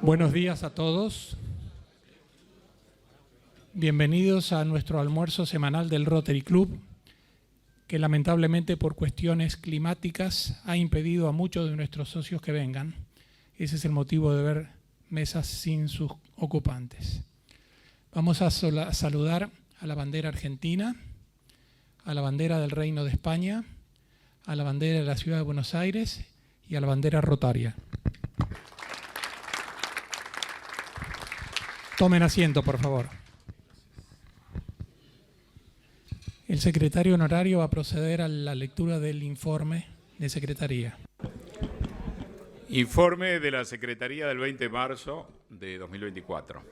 Buenos días a todos. Bienvenidos a nuestro almuerzo semanal del Rotary Club, que lamentablemente por cuestiones climáticas ha impedido a muchos de nuestros socios que vengan. Ese es el motivo de ver mesas sin sus ocupantes. Vamos a saludar a la bandera argentina, a la bandera del Reino de España, a la bandera de la Ciudad de Buenos Aires y a la bandera rotaria. Tomen asiento, por favor. El secretario honorario va a proceder a la lectura del informe de Secretaría. Informe de la Secretaría del 20 de marzo de 2024.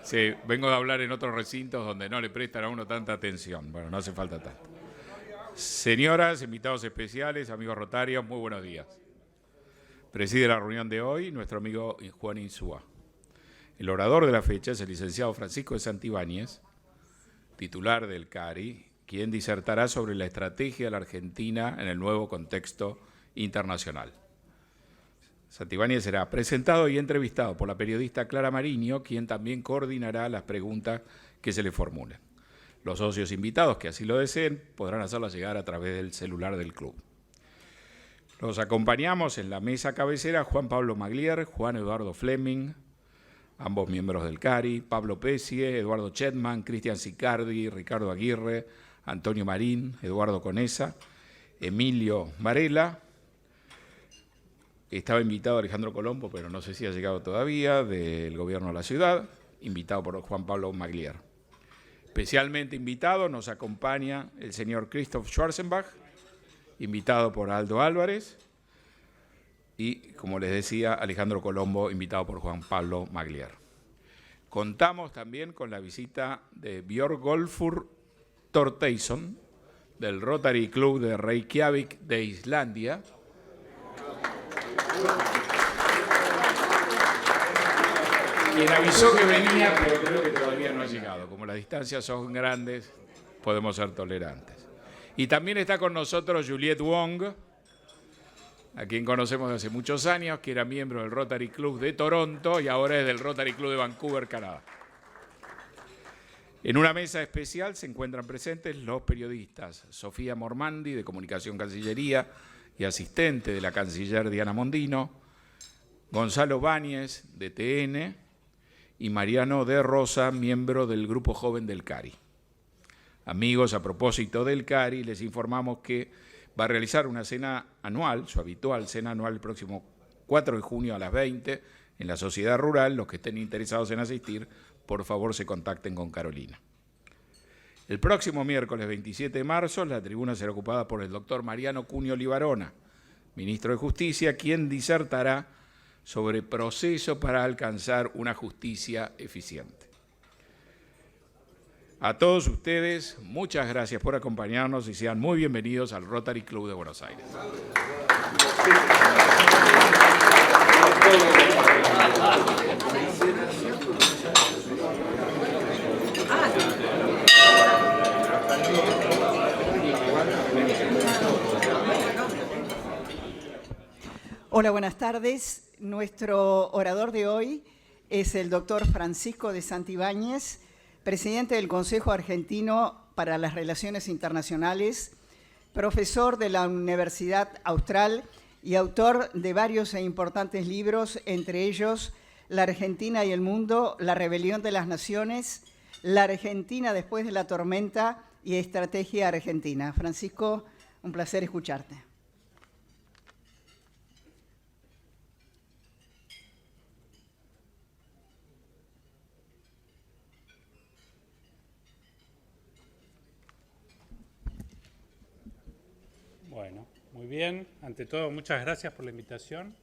Sí, vengo de hablar en otros recintos donde no le prestan a uno tanta atención. Bueno, no hace falta tanto. Señoras, invitados especiales, amigos rotarios, muy buenos días. Preside la reunión de hoy nuestro amigo Juan Insúa. El orador de la fecha es el licenciado Francisco de Santibáñez, titular del CARI, quien disertará sobre la estrategia de la Argentina en el nuevo contexto internacional. Santibáñez será presentado y entrevistado por la periodista Clara Mariño, quien también coordinará las preguntas que se le formulen. Los socios invitados que así lo deseen podrán hacerlas llegar a través del celular del club. Los acompañamos en la mesa cabecera Juan Pablo Maglier, Juan Eduardo Fleming, ambos miembros del CARI, Pablo Pesie, Eduardo Chetman, Cristian Sicardi, Ricardo Aguirre, Antonio Marín, Eduardo Conesa, Emilio Varela. Estaba invitado Alejandro Colombo, pero no sé si ha llegado todavía, del Gobierno de la Ciudad, invitado por Juan Pablo Maglier. Especialmente invitado nos acompaña el señor Christoph Schwarzenbach, invitado por Aldo Álvarez, y, como les decía, Alejandro Colombo, invitado por Juan Pablo Maglier. Contamos también con la visita de Björgólfur Thorsteinsson, del Rotary Club de Reykjavik de Islandia, quien avisó que venía, pero creo que todavía no ha llegado. Como las distancias son grandes, podemos ser tolerantes. Y también está con nosotros Juliette Wong, a quien conocemos desde hace muchos años, que era miembro del Rotary Club de Toronto y ahora es del Rotary Club de Vancouver, Canadá. En una mesa especial se encuentran presentes los periodistas Sofía Mormandi, de Comunicación Cancillería y asistente de la canciller Diana Mondino, Gonzalo Báñez, de TN, y Mariano de Rosa, miembro del Grupo Joven del CARI. Amigos, a propósito del CARI, les informamos que va a realizar una cena anual, su habitual cena anual, el próximo 4 de junio a las 20 en la Sociedad Rural. Los que estén interesados en asistir, por favor, se contacten con Carolina. El próximo miércoles 27 de marzo, la tribuna será ocupada por el doctor Mariano Cunio Libarona, ministro de Justicia, quien disertará sobre proceso para alcanzar una justicia eficiente. A todos ustedes, muchas gracias por acompañarnos y sean muy bienvenidos al Rotary Club de Buenos Aires. Hola, buenas tardes. Nuestro orador de hoy es el doctor Francisco de Santibáñez, presidente del Consejo Argentino para las Relaciones Internacionales, profesor de la Universidad Austral y autor de varios e importantes libros, entre ellos La Argentina y el Mundo, La Rebelión de las Naciones, La Argentina después de la tormenta y Estrategia Argentina. Francisco, un placer escucharte. Bueno, muy bien. Ante todo, muchas gracias por la invitación.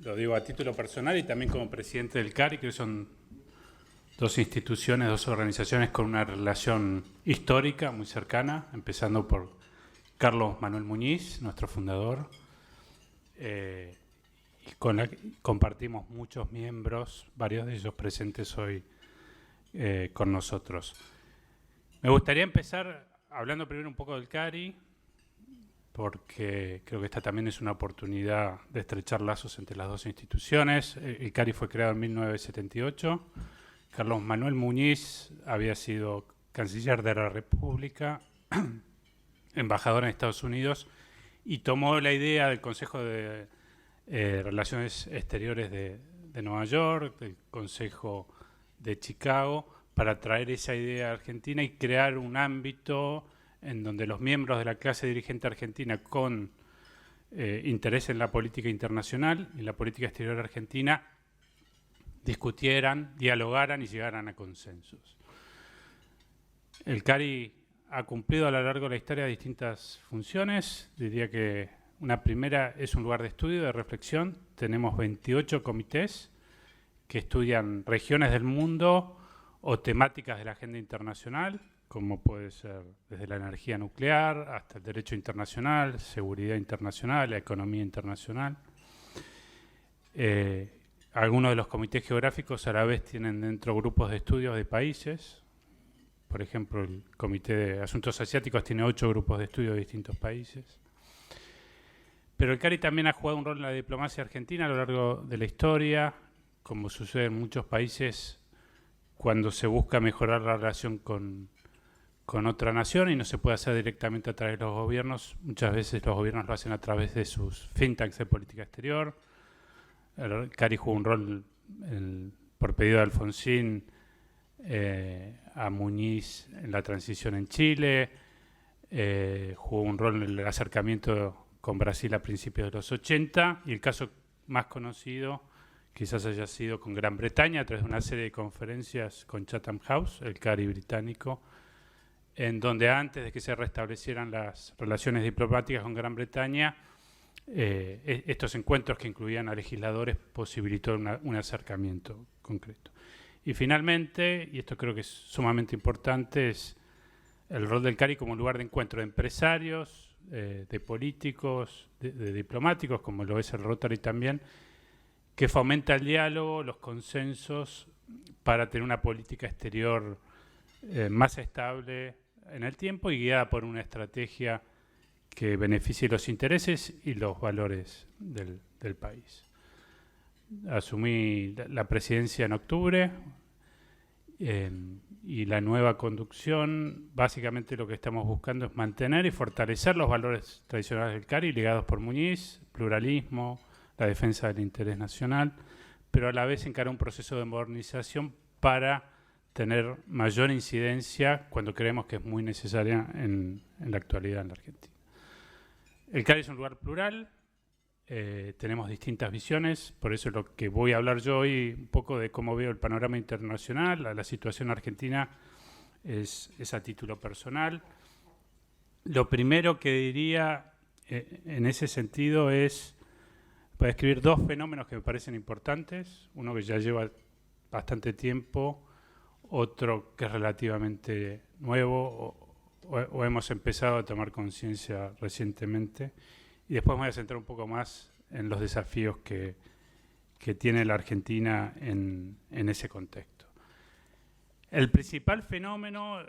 Lo digo a título personal y también como presidente del CARI, que son dos instituciones, dos organizaciones con una relación histórica muy cercana, empezando por Carlos Manuel Muñiz, nuestro fundador, y con la que compartimos muchos miembros, varios de ellos presentes hoy con nosotros. Me gustaría empezar hablando primero un poco del CARI, porque creo que esta también es una oportunidad de estrechar lazos entre las dos instituciones. El CARI fue creado en 1978. Carlos Manuel Muñiz había sido canciller de la República, embajador en Estados Unidos, y tomó la idea del Consejo de Relaciones Exteriores de Nueva York, del Consejo de Chicago, para traer esa idea a Argentina y crear un ámbito en donde los miembros de la clase dirigente argentina con interés en la política internacional y la política exterior argentina discutieran, dialogaran y llegaran a consensos. El CARI ha cumplido a lo largo de la historia distintas funciones. Diría que una primera es un lugar de estudio, de reflexión. Tenemos 28 comités que estudian regiones del mundo o temáticas de la agenda internacional, como puede ser desde la energía nuclear hasta el derecho internacional, seguridad internacional, la economía internacional. Algunos de los comités geográficos a la vez tienen dentro grupos de estudios de países. Por ejemplo, el Comité de Asuntos Asiáticos tiene 8 grupos de estudio de distintos países. Pero el CARI también ha jugado un rol en la diplomacia argentina a lo largo de la historia, como sucede en muchos países cuando se busca mejorar la relación con otra nación y no se puede hacer directamente a través de los gobiernos. Muchas veces los gobiernos lo hacen a través de sus think tanks de política exterior. El CARI jugó un rol por pedido de Alfonsín a Muñiz en la transición en Chile, jugó un rol en el acercamiento con Brasil a principios de los 80, y el caso más conocido quizás haya sido con Gran Bretaña a través de una serie de conferencias con Chatham House, el CARI británico, en donde antes de que se restablecieran las relaciones diplomáticas con Gran Bretaña, estos encuentros que incluían a legisladores posibilitó un acercamiento concreto. Y finalmente, y esto creo que es sumamente importante, es el rol del CARI como lugar de encuentro de empresarios, de políticos, de diplomáticos, como lo es el Rotary también, que fomenta el diálogo, los consensos para tener una política exterior más estable en el tiempo y guiada por una estrategia que beneficie los intereses y los valores del país. Asumí la presidencia en octubre y la nueva conducción, básicamente lo que estamos buscando es mantener y fortalecer los valores tradicionales del CARI, ligados por Muñiz, pluralismo, la defensa del interés nacional, pero a la vez encarar un proceso de modernización para tener mayor incidencia cuando creemos que es muy necesaria en la actualidad en la Argentina. El CARI es un lugar plural, tenemos distintas visiones, por eso lo que voy a hablar yo hoy un poco de cómo veo el panorama internacional, la situación argentina es a título personal. Lo primero que diría en ese sentido es, para describir dos fenómenos que me parecen importantes, uno que ya lleva bastante tiempo, otro que es relativamente nuevo o hemos empezado a tomar conciencia recientemente, y después me voy a centrar un poco más en los desafíos que tiene la Argentina en ese contexto. El principal fenómeno,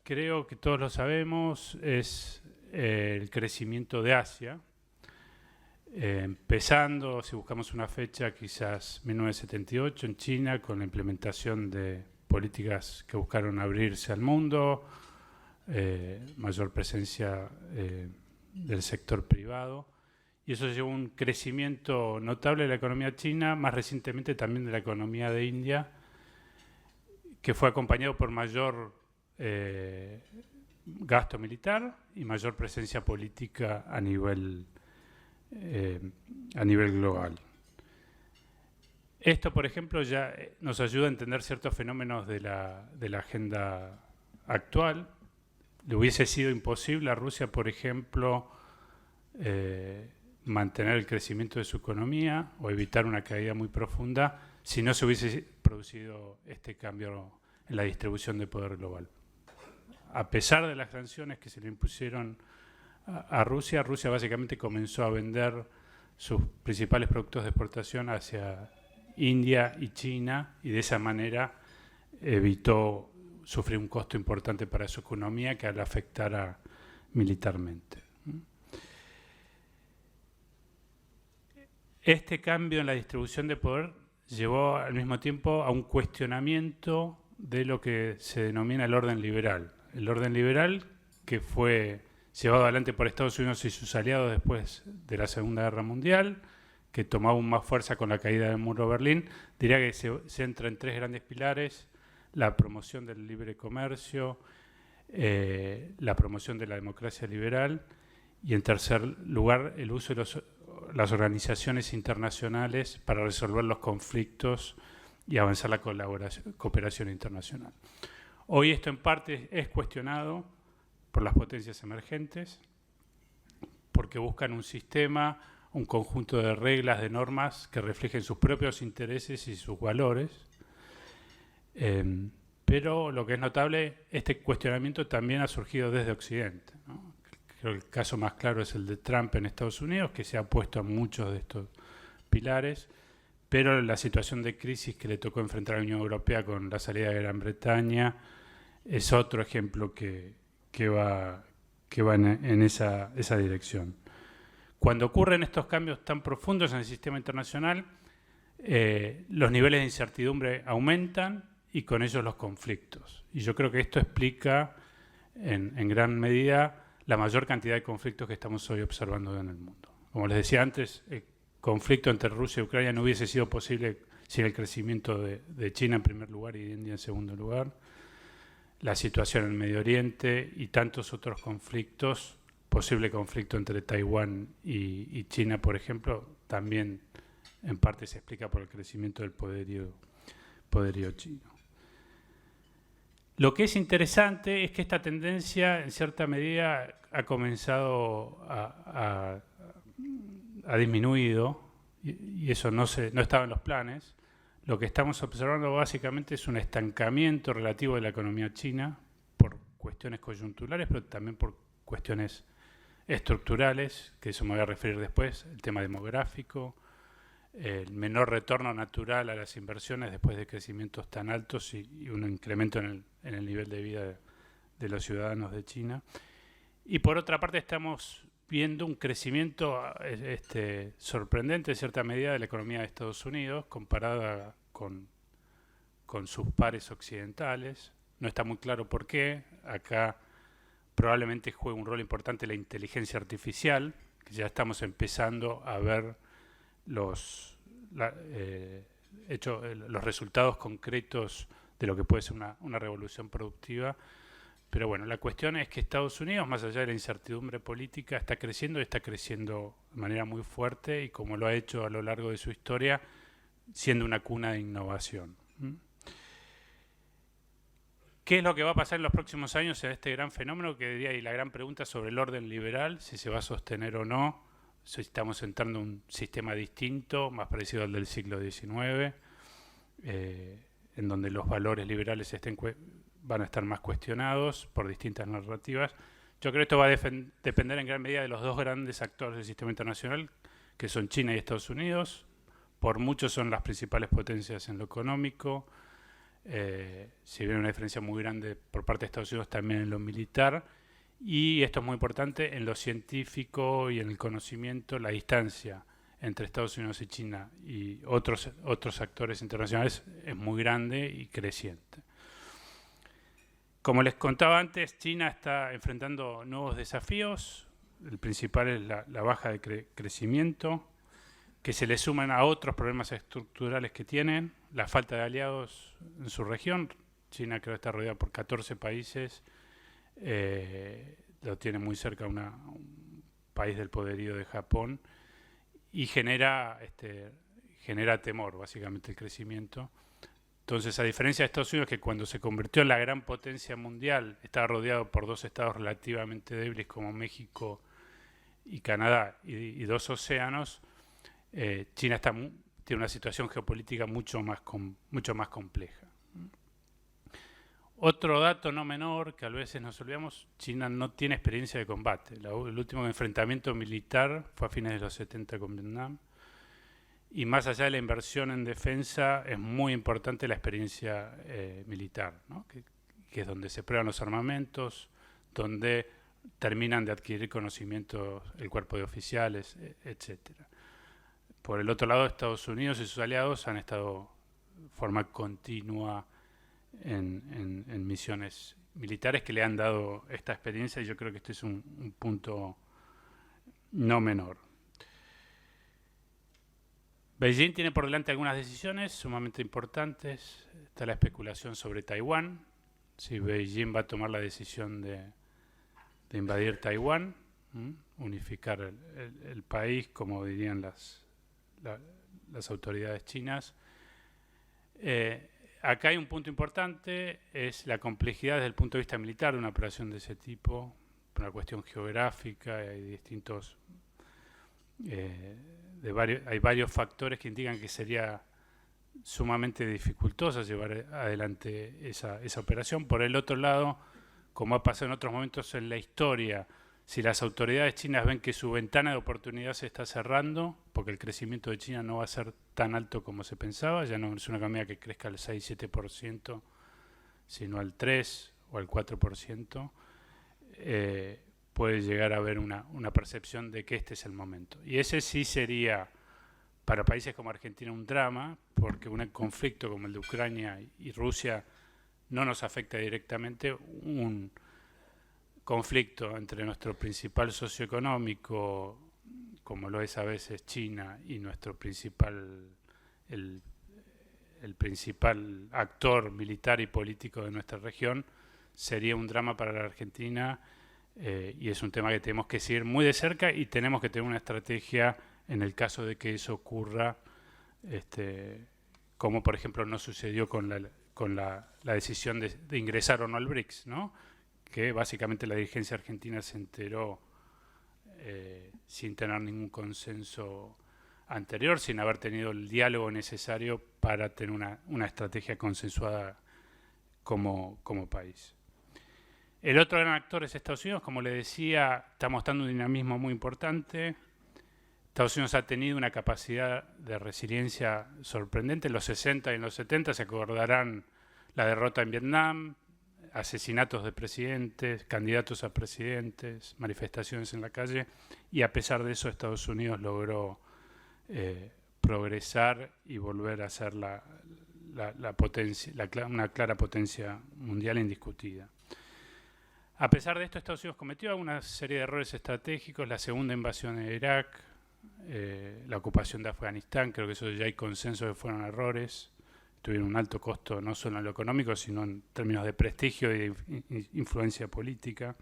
creo que todos lo sabemos, es el crecimiento de Asia, empezando, si buscamos una fecha, quizás 1978 en China, con la implementación de políticas que buscaron abrirse al mundo, mayor presencia del sector privado, y eso llevó a un crecimiento notable de la economía china, más recientemente también de la economía de India, que fue acompañado por mayor gasto militar y mayor presencia política a nivel global. Esto, por ejemplo, ya nos ayuda a entender ciertos fenómenos de la agenda actual. Le hubiese sido imposible a Rusia, por ejemplo, mantener el crecimiento de su economía o evitar una caída muy profunda si no se hubiese producido este cambio en la distribución de poder global. A pesar de las sanciones que se le impusieron a Rusia, Rusia básicamente comenzó a vender sus principales productos de exportación hacia India y China, y de esa manera evitó sufrir un costo importante para su economía que la afectara militarmente. Este cambio en la distribución de poder llevó al mismo tiempo a un cuestionamiento de lo que se denomina el orden liberal. El orden liberal que fue llevado adelante por Estados Unidos y sus aliados después de la Segunda Guerra Mundial, que tomó aún más fuerza con la caída del muro de Berlín, diría que se centra en tres grandes pilares: la promoción del libre comercio, la promoción de la democracia liberal y, en tercer lugar, el uso de las organizaciones internacionales para resolver los conflictos y avanzar la cooperación internacional. Hoy esto en parte es cuestionado por las potencias emergentes, porque buscan un sistema, un conjunto de reglas, de normas que reflejen sus propios intereses y sus valores. Pero lo que es notable, este cuestionamiento también ha surgido desde Occidente, ¿no? Creo que el caso más claro es el de Trump en Estados Unidos, que se ha opuesto a muchos de estos pilares, pero la situación de crisis que le tocó enfrentar a la Unión Europea con la salida de Gran Bretaña es otro ejemplo que va en esa dirección. Cuando ocurren estos cambios tan profundos en el sistema internacional, los niveles de incertidumbre aumentan y con ellos los conflictos. Y yo creo que esto explica en gran medida la mayor cantidad de conflictos que estamos hoy observando en el mundo. Como les decía antes, el conflicto entre Rusia y Ucrania no hubiese sido posible sin el crecimiento de China en primer lugar y de India en segundo lugar. La situación en Medio Oriente y tantos otros conflictos, posible conflicto entre Taiwán y China, por ejemplo, también en parte se explica por el crecimiento del poderío chino. Lo que es interesante es que esta tendencia, en cierta medida, ha comenzado ha disminuido, y eso no estaba en los planes. Lo que estamos observando básicamente es un estancamiento relativo de la economía china por cuestiones coyunturales, pero también por cuestiones estructurales, que eso me voy a referir después, el tema demográfico, el menor retorno natural a las inversiones después de crecimientos tan altos y un incremento en el nivel de vida de los ciudadanos de China. Y por otra parte estamos viendo un crecimiento sorprendente en cierta medida de la economía de Estados Unidos comparada con sus pares occidentales. No está muy claro por qué. Acá probablemente juega un rol importante la inteligencia artificial, que ya estamos empezando a ver los resultados concretos de lo que puede ser una revolución productiva. Pero bueno, la cuestión es que Estados Unidos, más allá de la incertidumbre política, está creciendo de manera muy fuerte y como lo ha hecho a lo largo de su historia, siendo una cuna de innovación. ¿Qué es lo que va a pasar en los próximos años en este gran fenómeno? Que diría, y la gran pregunta sobre el orden liberal, si se va a sostener o no, si estamos entrando en un sistema distinto, más parecido al del siglo XIX, en donde los valores liberales van a estar más cuestionados por distintas narrativas. Yo creo que esto va a depender en gran medida de los dos grandes actores del sistema internacional, que son China y Estados Unidos. Por mucho son las principales potencias en lo económico. Si bien una diferencia muy grande por parte de Estados Unidos también en lo militar. Y esto es muy importante, en lo científico y en el conocimiento, la distancia entre Estados Unidos y China y otros actores internacionales es muy grande y creciente. Como les contaba antes, China está enfrentando nuevos desafíos. El principal es la baja de crecimiento, que se le suman a otros problemas estructurales que tienen, la falta de aliados en su región. China creo que está rodeada por 14 países, lo tiene muy cerca un país del poderío de Japón, y genera temor, básicamente, el crecimiento. Entonces, a diferencia de Estados Unidos, que cuando se convirtió en la gran potencia mundial, estaba rodeado por dos estados relativamente débiles como México y Canadá y dos océanos, China tiene una situación geopolítica mucho más compleja. Otro dato no menor, que a veces nos olvidamos, China no tiene experiencia de combate. El último enfrentamiento militar fue a fines de los 70 con Vietnam. Y más allá de la inversión en defensa, es muy importante la experiencia militar, ¿no? que es donde se prueban los armamentos, donde terminan de adquirir conocimientos el cuerpo de oficiales, etc. Por el otro lado, Estados Unidos y sus aliados han estado de forma continua en misiones militares que le han dado esta experiencia, y yo creo que este es un punto no menor. Beijing tiene por delante algunas decisiones sumamente importantes. Está la especulación sobre Taiwán. Si Beijing va a tomar la decisión de invadir Taiwán, unificar el país, como dirían las autoridades chinas. Acá hay un punto importante, es la complejidad desde el punto de vista militar de una operación de ese tipo, por una cuestión geográfica, hay distintos... hay varios factores que indican que sería sumamente dificultoso llevar adelante esa operación. Por el otro lado, como ha pasado en otros momentos en la historia, si las autoridades chinas ven que su ventana de oportunidad se está cerrando, porque el crecimiento de China no va a ser tan alto como se pensaba, ya no es una economía que crezca al 6-7%, sino al 3 o al 4%, puede llegar a haber una percepción de que este es el momento. Y ese sí sería, para países como Argentina, un drama, porque un conflicto como el de Ucrania y Rusia no nos afecta directamente. Un conflicto entre nuestro principal socio económico, como lo es a veces China, y nuestro principal, el principal actor militar y político de nuestra región, sería un drama para la Argentina, y es un tema que tenemos que seguir muy de cerca y tenemos que tener una estrategia en el caso de que eso ocurra, como por ejemplo no sucedió con la decisión de ingresar o no al BRICS, ¿no? Que básicamente la dirigencia argentina se enteró sin tener ningún consenso anterior, sin haber tenido el diálogo necesario para tener una estrategia consensuada como país. El otro gran actor es Estados Unidos, como le decía, está mostrando un dinamismo muy importante. Estados Unidos ha tenido una capacidad de resiliencia sorprendente. En los 60 y en los 70 se acordarán la derrota en Vietnam, asesinatos de presidentes, candidatos a presidentes, manifestaciones en la calle, y a pesar de eso Estados Unidos logró progresar y volver a ser una clara potencia mundial indiscutida. A pesar de esto, Estados Unidos cometió una serie de errores estratégicos, la segunda invasión de Irak, la ocupación de Afganistán, creo que eso ya hay consenso que fueron errores, tuvieron un alto costo no solo en lo económico, sino en términos de prestigio y de influencia política.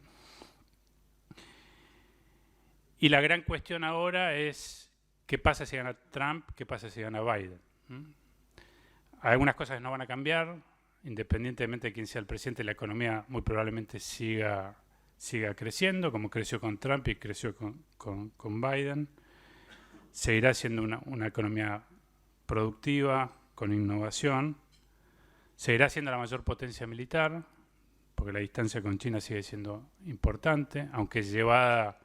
Y la gran cuestión ahora es qué pasa si gana Trump, qué pasa si gana Biden. Algunas cosas no van a cambiar, independientemente de quién sea el presidente, la economía muy probablemente siga creciendo, como creció con Trump y creció con Biden. Seguirá siendo una economía productiva, con innovación. Seguirá siendo la mayor potencia militar, porque la distancia con China sigue siendo importante, aunque llevada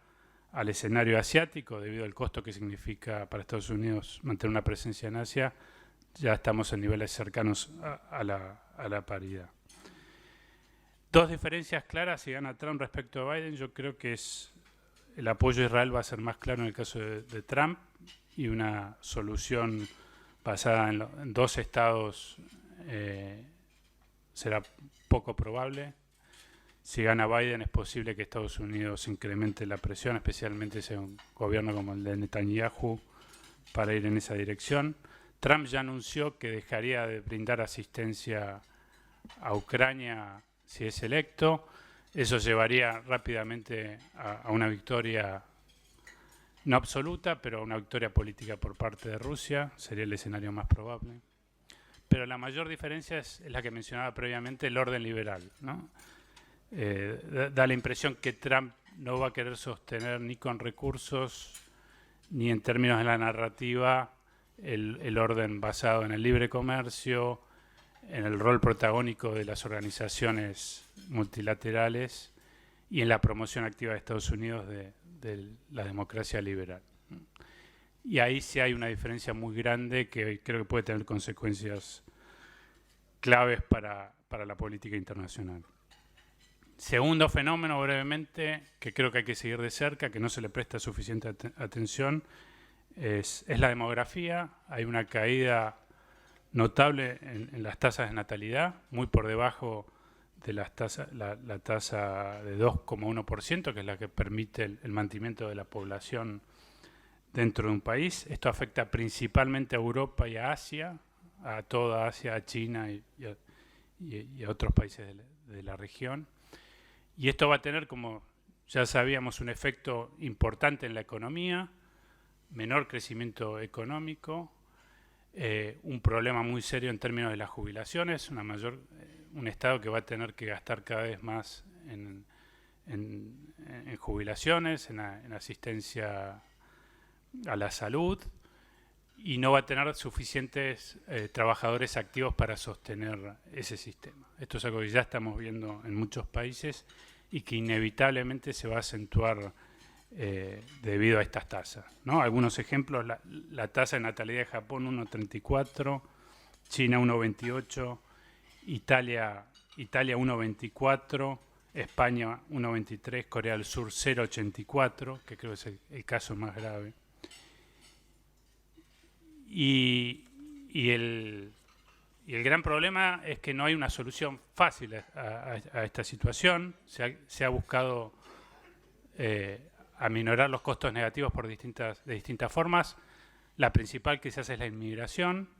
al escenario asiático, debido al costo que significa para Estados Unidos mantener una presencia en Asia, ya estamos en niveles cercanos a la paridad. Dos diferencias claras si gana Trump respecto a Biden. Yo creo que el apoyo a Israel va a ser más claro en el caso de Trump, y una solución basada en dos estados será poco probable. Si gana Biden es posible que Estados Unidos incremente la presión, especialmente si hay un gobierno como el de Netanyahu, para ir en esa dirección. Trump ya anunció que dejaría de brindar asistencia a Ucrania si es electo. Eso llevaría rápidamente a una victoria no absoluta, pero a una victoria política por parte de Rusia. Sería el escenario más probable. Pero la mayor diferencia es la que mencionaba previamente, el orden liberal, ¿no? Da la impresión que Trump no va a querer sostener ni con recursos ni en términos de la narrativa el orden basado en el libre comercio, en el rol protagónico de las organizaciones multilaterales y en la promoción activa de Estados Unidos de la democracia liberal. Y ahí sí hay una diferencia muy grande que creo que puede tener consecuencias claves para la política internacional. Segundo fenómeno, brevemente, que creo que hay que seguir de cerca, que no se le presta suficiente atención, es la demografía. Hay una caída notable en las tasas de natalidad, muy por debajo de la tasa de 2,1%, que es la que permite el mantenimiento de la población dentro de un país. Esto afecta principalmente a Europa y a Asia, a toda Asia, a China y a otros países de la región. Y esto va a tener, como ya sabíamos, un efecto importante en la economía, menor crecimiento económico, un problema muy serio en términos de las jubilaciones, un Estado que va a tener que gastar cada vez más en jubilaciones, en asistencia a la salud, y no va a tener suficientes trabajadores activos para sostener ese sistema. Esto es algo que ya estamos viendo en muchos países y que inevitablemente se va a acentuar debido a estas tasas, ¿no? Algunos ejemplos: la tasa de natalidad de Japón 1,34, China 1,28, Italia 1,24, España 1,23, Corea del Sur 0,84, que creo que es el caso más grave. Y el gran problema es que no hay una solución fácil a esta situación. Se ha buscado aminorar los costos negativos de distintas formas. La principal que se hace es la inmigración.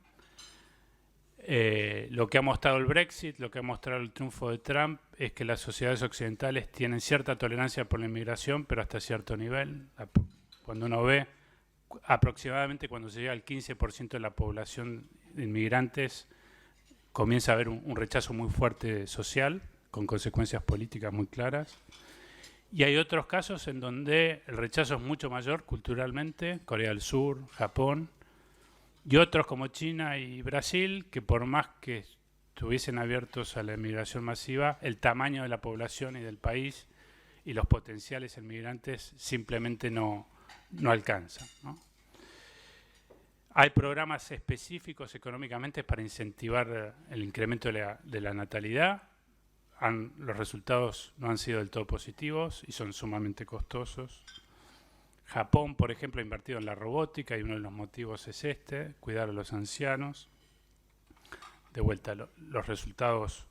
Lo que ha mostrado el Brexit, lo que ha mostrado el triunfo de Trump, es que las sociedades occidentales tienen cierta tolerancia por la inmigración, pero hasta cierto nivel. Cuando uno ve, aproximadamente cuando se llega al 15% de la población de inmigrantes, comienza a haber un rechazo muy fuerte social, con consecuencias políticas muy claras. Y hay otros casos en donde el rechazo es mucho mayor culturalmente, Corea del Sur, Japón, y otros como China y Brasil, que por más que estuviesen abiertos a la inmigración masiva, el tamaño de la población y del país y los potenciales inmigrantes simplemente no alcanzan, ¿no? Hay programas específicos económicamente para incentivar el incremento de la natalidad. Los resultados no han sido del todo positivos y son sumamente costosos. Japón, por ejemplo, ha invertido en la robótica y uno de los motivos es cuidar a los ancianos. De vuelta, los resultados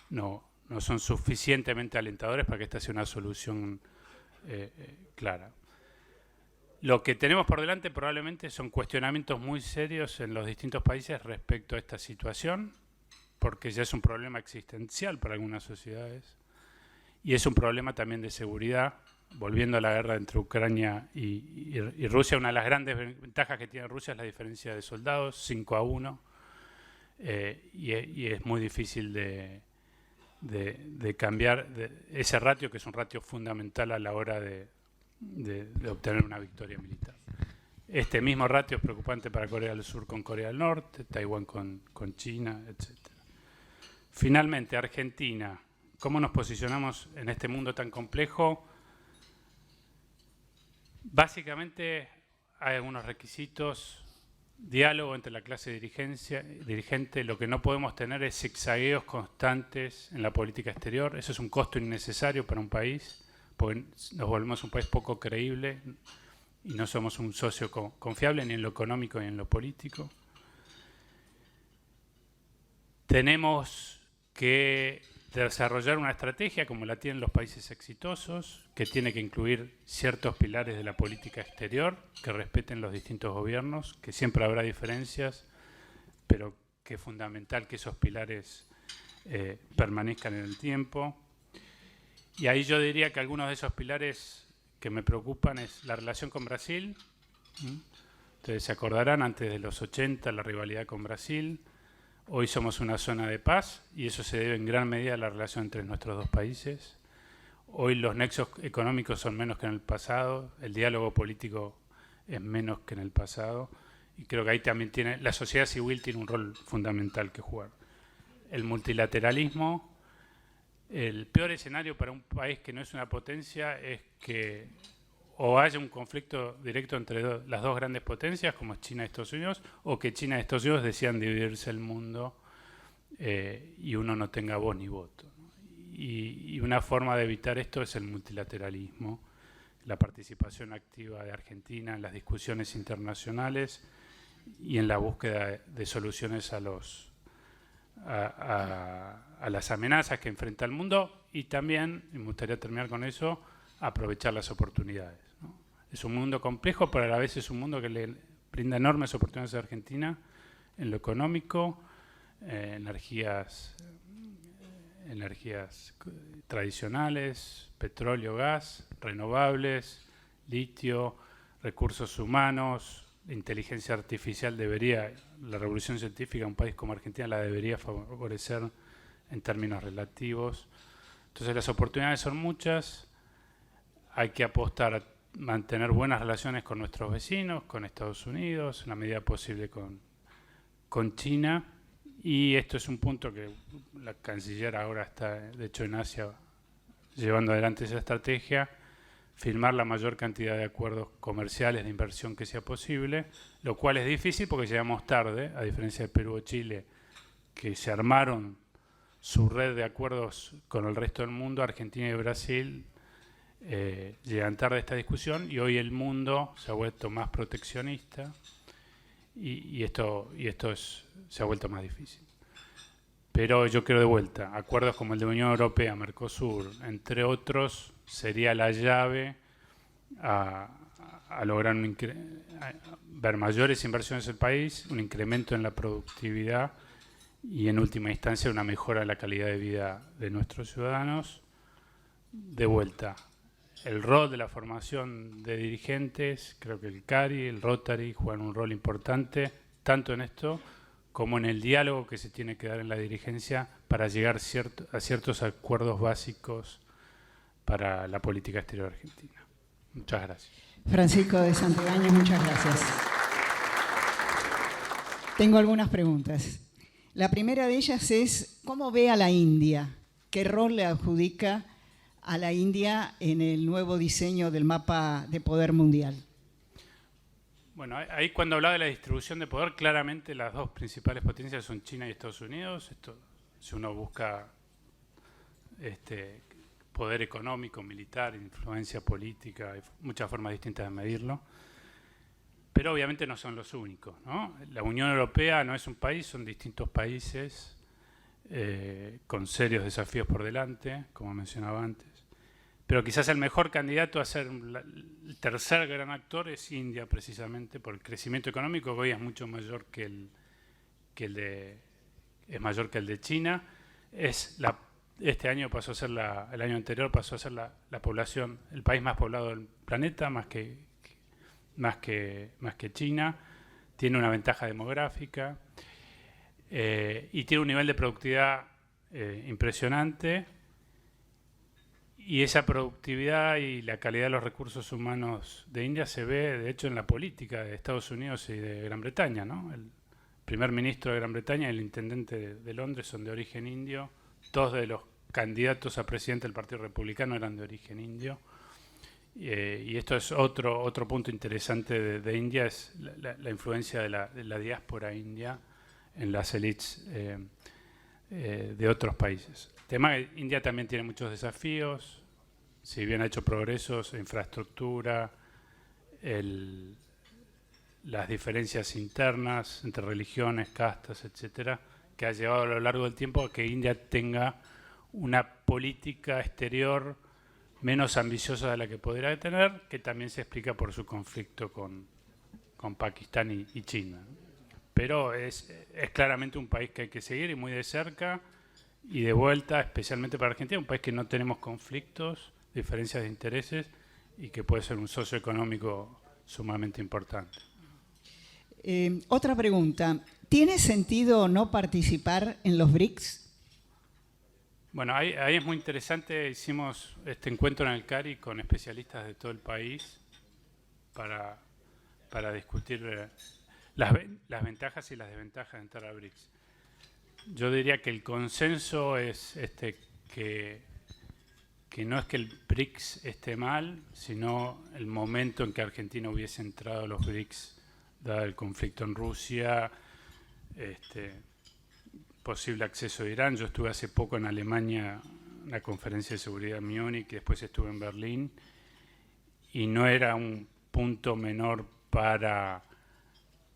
no son suficientemente alentadores para que esta sea una solución clara. Lo que tenemos por delante probablemente son cuestionamientos muy serios en los distintos países respecto a esta situación, porque ya es un problema existencial para algunas sociedades y es un problema también de seguridad. Volviendo a la guerra entre Ucrania y Rusia, una de las grandes ventajas que tiene Rusia es la diferencia de soldados, 5-1, y es muy difícil de cambiar ese ratio, que es un ratio fundamental a la hora de obtener una victoria militar. Este mismo ratio es preocupante para Corea del Sur con Corea del Norte, Taiwán con China, etc. Finalmente, Argentina. ¿Cómo nos posicionamos en este mundo tan complejo? Básicamente hay algunos requisitos: diálogo entre la clase dirigente. Lo que no podemos tener es zigzagueos constantes en la política exterior. Eso es un costo innecesario para un país, porque nos volvemos un país poco creíble y no somos un socio confiable ni en lo económico ni en lo político. Tenemos que desarrollar una estrategia como la tienen los países exitosos, que tiene que incluir ciertos pilares de la política exterior que respeten los distintos gobiernos, que siempre habrá diferencias, pero que es fundamental que esos pilares permanezcan en el tiempo. Y ahí yo diría que algunos de esos pilares que me preocupan es la relación con Brasil. Ustedes se acordarán, antes de los 80, la rivalidad con Brasil. Hoy somos una zona de paz y eso se debe en gran medida a la relación entre nuestros dos países. Hoy los nexos económicos son menos que en el pasado, el diálogo político es menos que en el pasado, y creo que ahí también la sociedad civil tiene un rol fundamental que jugar. El multilateralismo, el peor escenario para un país que no es una potencia es que o haya un conflicto directo entre las dos grandes potencias, como China y Estados Unidos, o que China y Estados Unidos decidan dividirse el mundo y uno no tenga voz ni voto. Y una forma de evitar esto es el multilateralismo, la participación activa de Argentina en las discusiones internacionales y en la búsqueda de soluciones a las amenazas que enfrenta el mundo, y también, y me gustaría terminar con eso, aprovechar las oportunidades, ¿no? Es un mundo complejo, pero a la vez es un mundo que le brinda enormes oportunidades a Argentina en lo económico, energías tradicionales, petróleo, gas, renovables, litio, recursos humanos, inteligencia artificial. La revolución científica, un país como Argentina la debería favorecer en términos relativos. Entonces las oportunidades son muchas, hay que apostar a mantener buenas relaciones con nuestros vecinos, con Estados Unidos, en la medida posible con China, y esto es un punto que la canciller ahora está, de hecho, en Asia, llevando adelante esa estrategia, firmar la mayor cantidad de acuerdos comerciales de inversión que sea posible, lo cual es difícil porque llegamos tarde, a diferencia de Perú o Chile, que se armaron su red de acuerdos con el resto del mundo. Argentina y Brasil llegan tarde a esta discusión, y hoy el mundo se ha vuelto más proteccionista y esto se ha vuelto más difícil. Pero yo creo, de vuelta, acuerdos como el de Unión Europea, Mercosur, entre otros, sería la llave a lograr ver mayores inversiones en el país, un incremento en la productividad y, en última instancia, una mejora en la calidad de vida de nuestros ciudadanos. De vuelta, el rol de la formación de dirigentes, creo que el CARI, el Rotary juegan un rol importante, tanto en esto como en el diálogo que se tiene que dar en la dirigencia para llegar a ciertos acuerdos básicos para la política exterior argentina. Muchas gracias. Francisco de Santibáñez, muchas gracias. Tengo algunas preguntas. La primera de ellas es, ¿cómo ve a la India? ¿Qué rol le adjudica a la India en el nuevo diseño del mapa de poder mundial? Bueno, ahí cuando hablaba de la distribución de poder, claramente las dos principales potencias son China y Estados Unidos. Esto, si uno busca poder económico, militar, influencia política, hay muchas formas distintas de medirlo. Pero obviamente no son los únicos, ¿no? La Unión Europea no es un país, son distintos países con serios desafíos por delante, como mencionaba antes. Pero quizás el mejor candidato a ser el tercer gran actor es India, precisamente por el crecimiento económico, que hoy es mucho mayor que el de China. Este año pasó a ser el año anterior pasó a ser la población, el país más poblado del planeta, más que China. Tiene una ventaja demográfica y tiene un nivel de productividad impresionante. Y esa productividad y la calidad de los recursos humanos de India se ve, de hecho, en la política de Estados Unidos y de Gran Bretaña, ¿no? El primer ministro de Gran Bretaña y el intendente de Londres son de origen indio. Dos de los candidatos a presidente del Partido Republicano eran de origen indio. Y esto es otro punto interesante de India, es la influencia de la diáspora india en las élites de otros países. El tema es que India también tiene muchos desafíos, si bien ha hecho progresos, infraestructura, las diferencias internas entre religiones, castas, etcétera, que ha llevado a lo largo del tiempo a que India tenga una política exterior menos ambiciosa de la que podría tener, que también se explica por su conflicto con Pakistán y China. Pero es claramente un país que hay que seguir y muy de cerca y de vuelta, especialmente para Argentina, un país que no tenemos conflictos, diferencias de intereses y que puede ser un socio económico sumamente importante. Otra pregunta, ¿tiene sentido no participar en los BRICS? Bueno, ahí es muy interesante. Hicimos este encuentro en el CARI con especialistas de todo el país para discutir las ventajas y las desventajas de entrar a BRICS. Yo diría que el consenso es que no es que el BRICS esté mal, sino el momento en que Argentina hubiese entrado a los BRICS, dado el conflicto en Rusia, posible acceso de Irán. Yo estuve hace poco en Alemania, en la conferencia de seguridad en Múnich, y después estuve en Berlín. y no era un punto menor para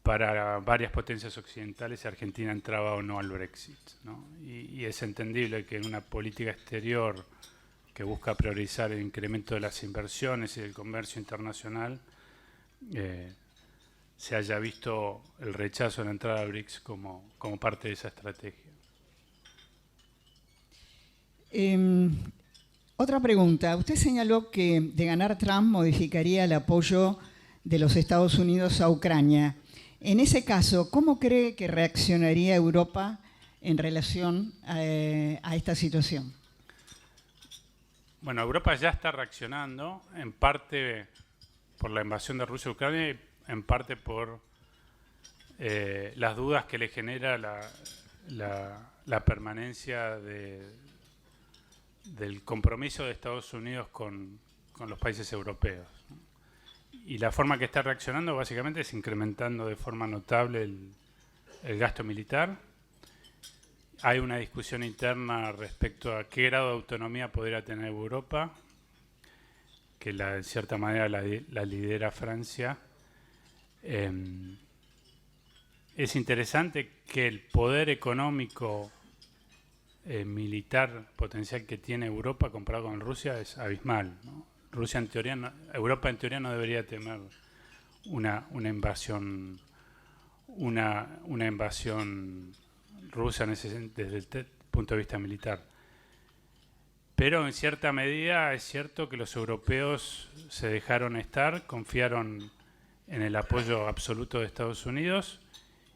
varias potencias occidentales si Argentina entraba o no al Brexit, ¿no? Y es entendible que en una política exterior que busca priorizar el incremento de las inversiones y del comercio internacional, se haya visto el rechazo a la entrada a BRICS como parte de esa estrategia. Otra pregunta. Usted señaló que de ganar Trump modificaría el apoyo de los Estados Unidos a Ucrania. En ese caso, ¿cómo cree que reaccionaría Europa en relación a esta situación? Bueno, Europa ya está reaccionando, en parte por la invasión de Rusia a Ucrania y en parte por las dudas que le genera la permanencia del compromiso de Estados Unidos con los países europeos. Y la forma que está reaccionando básicamente es incrementando de forma notable el gasto militar. Hay una discusión interna respecto a qué grado de autonomía podría tener Europa, que en cierta manera la lidera Francia. Es interesante que el poder económico militar potencial que tiene Europa comparado con Rusia es abismal, ¿no? Europa en teoría no debería temer una invasión rusa desde el punto de vista militar. Pero en cierta medida es cierto que los europeos se dejaron estar, confiaron en el apoyo absoluto de Estados Unidos,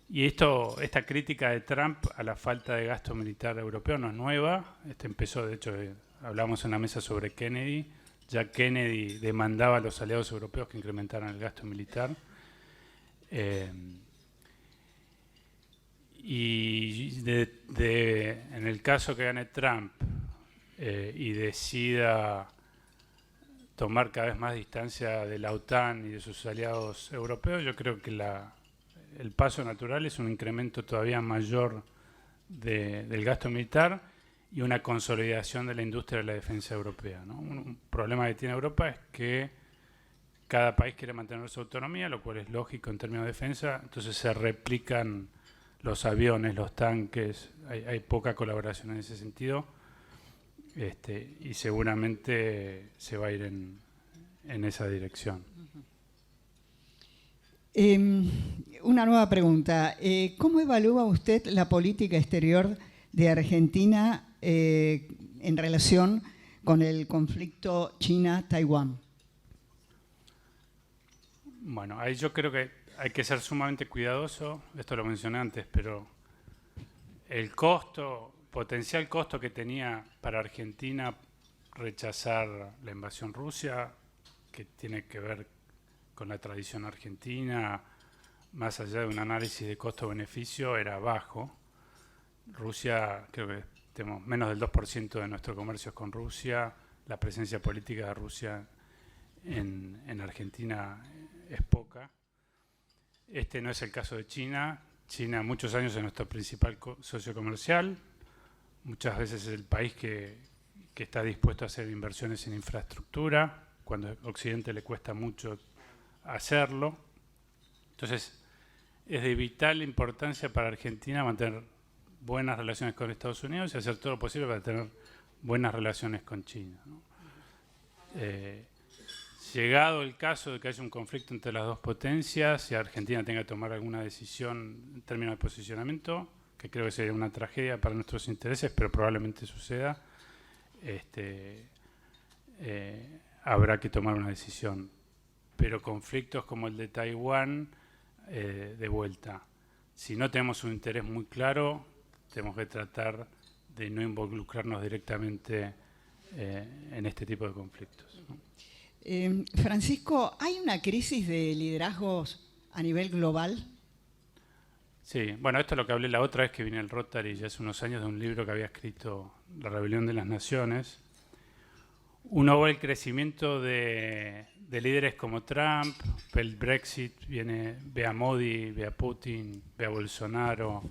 y esta crítica de Trump a la falta de gasto militar europeo no es nueva. Empezó, de hecho, hablamos en la mesa sobre Kennedy. Ya Kennedy demandaba a los aliados europeos que incrementaran el gasto militar. Y en el caso que gane Trump y decida tomar cada vez más distancia de la OTAN y de sus aliados europeos, yo creo que el paso natural es un incremento todavía mayor del gasto militar y una consolidación de la industria de la defensa europea, ¿no? Un problema que tiene Europa es que cada país quiere mantener su autonomía, lo cual es lógico en términos de defensa, entonces se replican los aviones, los tanques, hay poca colaboración en ese sentido, y seguramente se va a ir en esa dirección. Una nueva pregunta. ¿Cómo evalúa usted la política exterior de Argentina en relación con el conflicto China-Taiwán? Bueno, ahí yo creo que hay que ser sumamente cuidadoso, esto lo mencioné antes, pero el potencial costo que tenía para Argentina rechazar la invasión rusa, que tiene que ver con la tradición argentina, más allá de un análisis de costo-beneficio, era bajo. Rusia, creo que tenemos menos del 2% de nuestro comercio es con Rusia, la presencia política de Rusia en Argentina es poca. Este no es el caso de China. China muchos años es nuestro principal socio comercial, muchas veces es el país que está dispuesto a hacer inversiones en infraestructura, cuando a Occidente le cuesta mucho hacerlo. Entonces, es de vital importancia para Argentina mantener buenas relaciones con Estados Unidos y hacer todo lo posible para tener buenas relaciones con China, ¿no? Llegado el caso de que haya un conflicto entre las dos potencias y Argentina tenga que tomar alguna decisión en términos de posicionamiento, que creo que sería una tragedia para nuestros intereses, pero probablemente suceda, habrá que tomar una decisión. Pero conflictos como el de Taiwán, de vuelta, si no tenemos un interés muy claro, tenemos que tratar de no involucrarnos directamente en este tipo de conflictos, ¿no? Francisco, ¿hay una crisis de liderazgos a nivel global? Sí, bueno, esto es lo que hablé la otra vez que vine al Rotary, ya hace unos años, de un libro que había escrito, La Rebelión de las Naciones. Uno ve el crecimiento de líderes como Trump, ve el Brexit, ve a Modi, ve a Putin, ve a Bolsonaro,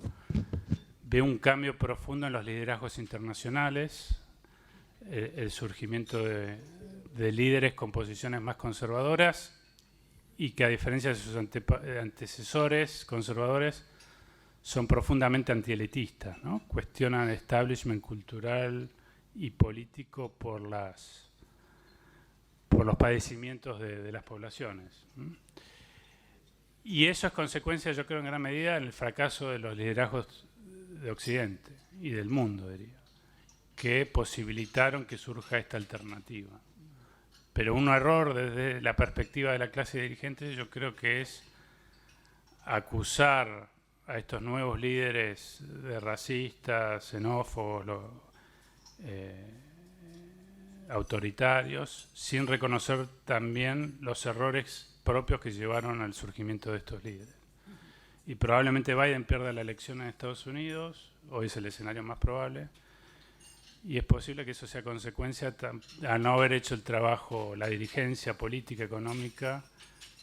ve un cambio profundo en los liderazgos internacionales, el surgimiento de de líderes con posiciones más conservadoras y que, a diferencia de sus antecesores conservadores, son profundamente antielitistas, ¿no? Cuestionan el establishment cultural y político por los padecimientos de las poblaciones. Y eso es consecuencia, yo creo, en gran medida del fracaso de los liderazgos de Occidente y del mundo, diría, que posibilitaron que surja esta alternativa. Pero un error desde la perspectiva de la clase dirigente, yo creo que es acusar a estos nuevos líderes de racistas, xenófobos, autoritarios, sin reconocer también los errores propios que llevaron al surgimiento de estos líderes. Y probablemente Biden pierda la elección en Estados Unidos, hoy es el escenario más probable, y es posible que eso sea consecuencia a no haber hecho el trabajo, la dirigencia política, económica,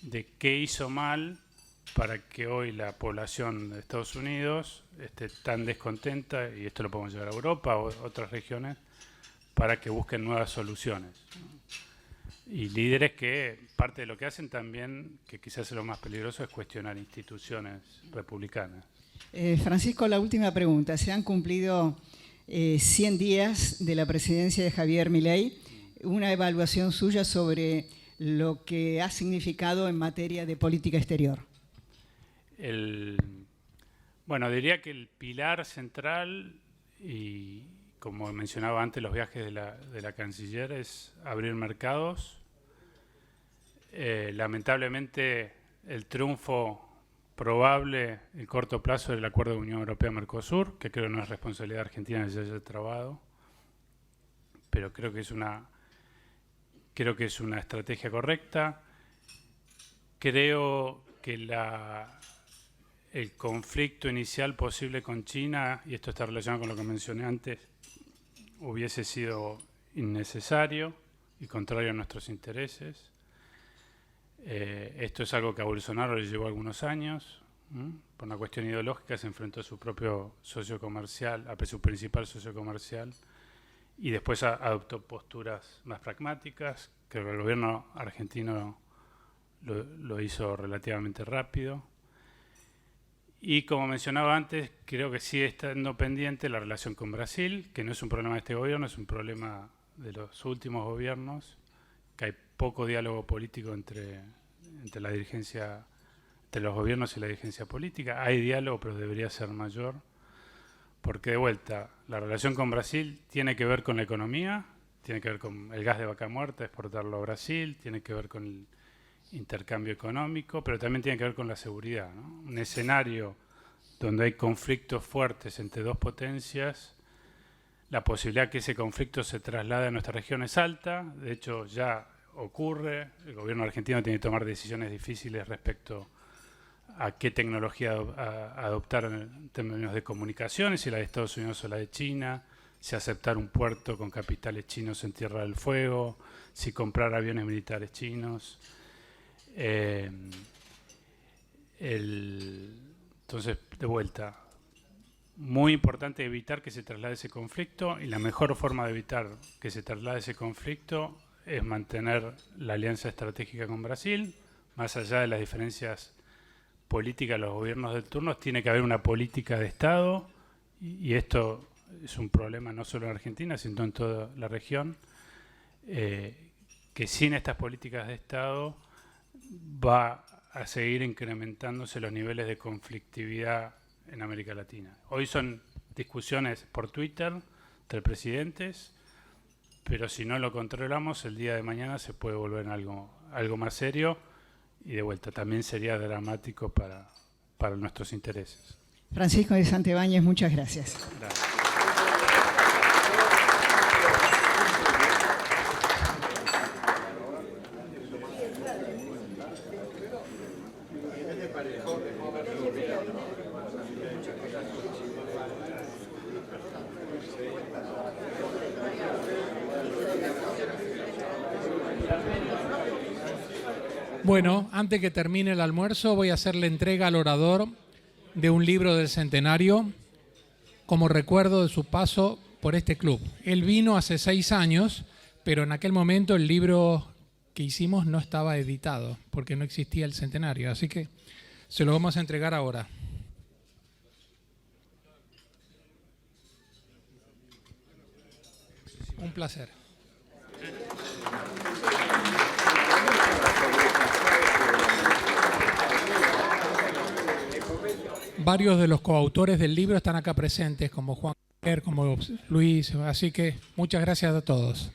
de qué hizo mal para que hoy la población de Estados Unidos esté tan descontenta, y esto lo podemos llevar a Europa o otras regiones, para que busquen nuevas soluciones. Y líderes que parte de lo que hacen también, que quizás es lo más peligroso, es cuestionar instituciones republicanas. Francisco, la última pregunta. Se han cumplido 100 días de la presidencia de Javier Milei. Una evaluación suya sobre lo que ha significado en materia de política exterior. Bueno, diría que el pilar central, y como mencionaba antes, los viajes de la canciller, es abrir mercados. Lamentablemente, el triunfo probable en corto plazo del acuerdo de Unión Europea-Mercosur, que creo no es responsabilidad argentina que se haya trabado, pero creo que es una estrategia correcta. Creo que el conflicto inicial posible con China, y esto está relacionado con lo que mencioné antes, hubiese sido innecesario y contrario a nuestros intereses. Esto es algo que a Bolsonaro le llevó algunos años. Por una cuestión ideológica se enfrentó a su propio socio comercial, a su principal socio comercial, y después adoptó posturas más pragmáticas. Creo que el gobierno argentino lo hizo relativamente rápido. Y como mencionaba antes, creo que sigue estando pendiente la relación con Brasil, que no es un problema de este gobierno, es un problema de los últimos gobiernos, que hay poco diálogo político entre la dirigencia, entre los gobiernos y la dirigencia política. Hay diálogo, pero debería ser mayor, porque de vuelta, la relación con Brasil tiene que ver con la economía, tiene que ver con el gas de vaca muerta, exportarlo a Brasil, tiene que ver con el intercambio económico, pero también tiene que ver con la seguridad, ¿no? Un escenario donde hay conflictos fuertes entre dos potencias, la posibilidad que ese conflicto se traslade a nuestra región es alta. De hecho ya ocurre. El gobierno argentino tiene que tomar decisiones difíciles respecto a qué tecnología adoptar en términos de comunicaciones, si la de Estados Unidos o la de China, si aceptar un puerto con capitales chinos en Tierra del Fuego, si comprar aviones militares chinos. Entonces, de vuelta, muy importante evitar que se traslade ese conflicto, y la mejor forma de evitar que se traslade ese conflicto es mantener la alianza estratégica con Brasil. Más allá de las diferencias políticas de los gobiernos del turno, tiene que haber una política de Estado, y esto es un problema no solo en Argentina, sino en toda la región, que sin estas políticas de Estado va a seguir incrementándose los niveles de conflictividad en América Latina. Hoy son discusiones por Twitter entre presidentes, pero si no lo controlamos, el día de mañana se puede volver en algo más serio, y de vuelta también sería dramático para nuestros intereses. Francisco de Santibáñez, muchas gracias. Gracias. Bueno, antes que termine el almuerzo, voy a hacerle entrega al orador de un libro del centenario como recuerdo de su paso por este club. Él vino hace 6 años pero en aquel momento el libro que hicimos no estaba editado, porque no existía el centenario, así que se lo vamos a entregar ahora. Un placer. Varios de los coautores del libro están acá presentes, como Juan, como Luis, así que muchas gracias a todos.